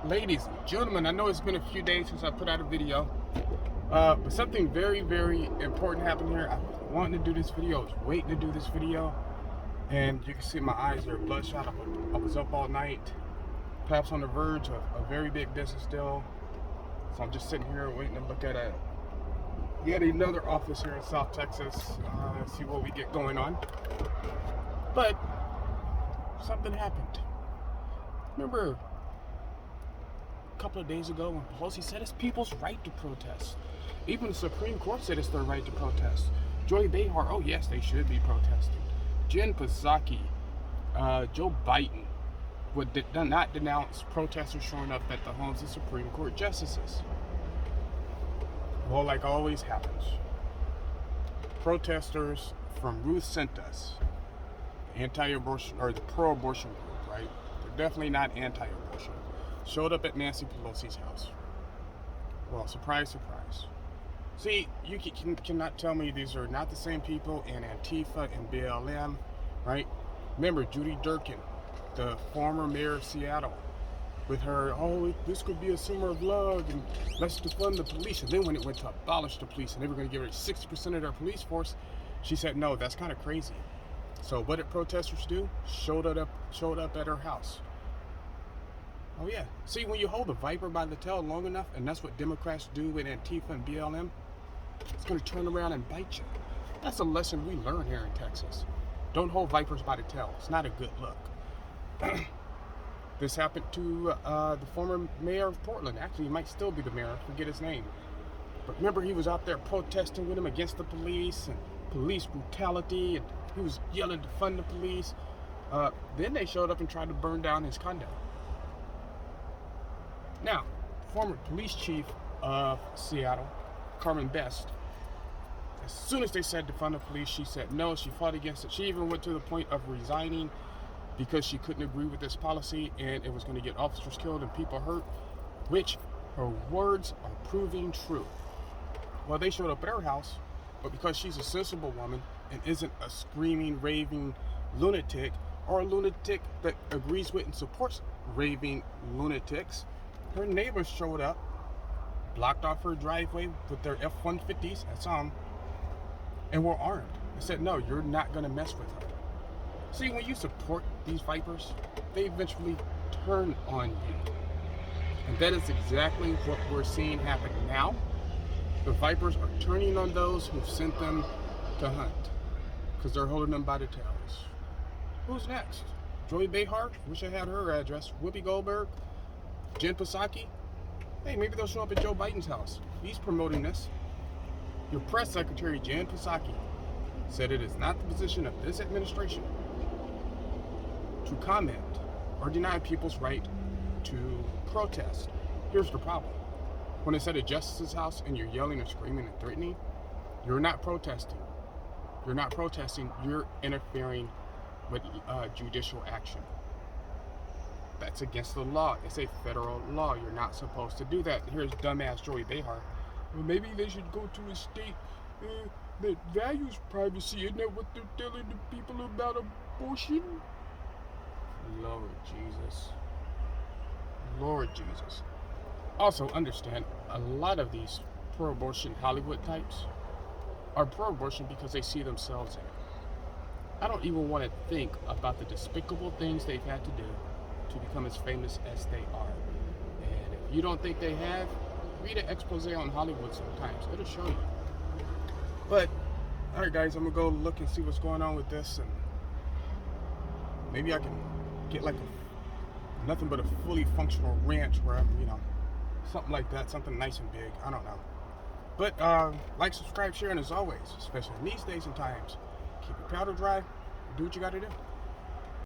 Ladies and gentlemen, I know it's been a few days since I put out a video, but something very, very important happened here. I was wanting to do this video, I was waiting to do this video, and you can see my eyes are bloodshot. I was up all night, perhaps on the verge of a very big business deal. So I'm just sitting here waiting to look at yet another office here in South Texas, see what we get going on. But something happened. Remember a couple of days ago when Pelosi said it's people's right to protest? Even the Supreme Court said it's their right to protest. Joy Behar, oh yes, they should be protesting. Jen Psaki, Joe Biden did not denounce protesters showing up at the homes of Supreme Court justices. Well, like always happens, protesters from Ruth Sent Us, anti-abortion or the pro-abortion group, right? They're definitely not anti-abortion. Showed up at Nancy Pelosi's house. Well, surprise, surprise. See, you cannot tell me these are not the same people in Antifa and BLM, right? Remember Judy Durkin, the former mayor of Seattle, with her, this could be a summer of love and let's defund the police. And then when it went to abolish the police and they were going to give her 60% of their police force, she said, no, that's kind of crazy. So what did protesters do? Showed up at her house. Oh yeah. See, when you hold a viper by the tail long enough, and that's what Democrats do with Antifa and BLM, it's going to turn around and bite you. That's a lesson we learn here in Texas. Don't hold vipers by the tail. It's not a good look. This happened to the former mayor of Portland. Actually, he might still be the mayor. I forget his name. But remember, he was out there protesting with him against the police and police brutality, and he was yelling to fund the police. Then they showed up and tried to burn down his condo. Now, former police chief of Seattle, Carmen Best, as soon as they said defund the police, she said no. She fought against it. She even went to the point of resigning because she couldn't agree with this policy and it was going to get officers killed and people hurt, which her words are proving true. Well, they showed up at her house, but because she's a sensible woman and isn't a screaming, raving lunatic, or a lunatic that agrees with and supports raving lunatics, her neighbors showed up, blocked off her driveway with their F-150s, I saw them, and were armed. They said, no, you're not going to mess with her. See, when you support these vipers, they eventually turn on you. And that is exactly what we're seeing happen now. The vipers are turning on those who've sent them to hunt because they're holding them by the tails. Who's next? Joy Behar? Wish I had her address. Whoopi Goldberg? Jen Psaki? Hey, maybe they'll show up at Joe Biden's house. He's promoting this. Your press secretary, Jen Psaki, said it is not the position of this administration to comment or deny people's right to protest. Here's the problem. When it's at a justice's house and you're yelling and screaming and threatening, you're not protesting. You're not protesting, you're interfering with judicial action. That's against the law. It's a federal law. You're not supposed to do that. Here's dumbass Joy Behar. Well, maybe they should go to a state that values privacy. Isn't that what they're telling the people about abortion? Lord Jesus. Lord Jesus. Also, understand, a lot of these pro-abortion Hollywood types are pro-abortion because they see themselves in it. I don't even want to think about the despicable things they've had to do to become as famous as they are. And if you don't think they have, read an expose on Hollywood sometimes. It'll show you. But, alright guys, I'm going to go look and see what's going on with this, and maybe I can get like nothing but a fully functional ranch where I'm, something like that, something nice and big. I don't know. But like, subscribe, share, and as always, especially in these days and times, keep your powder dry, do what you got to do.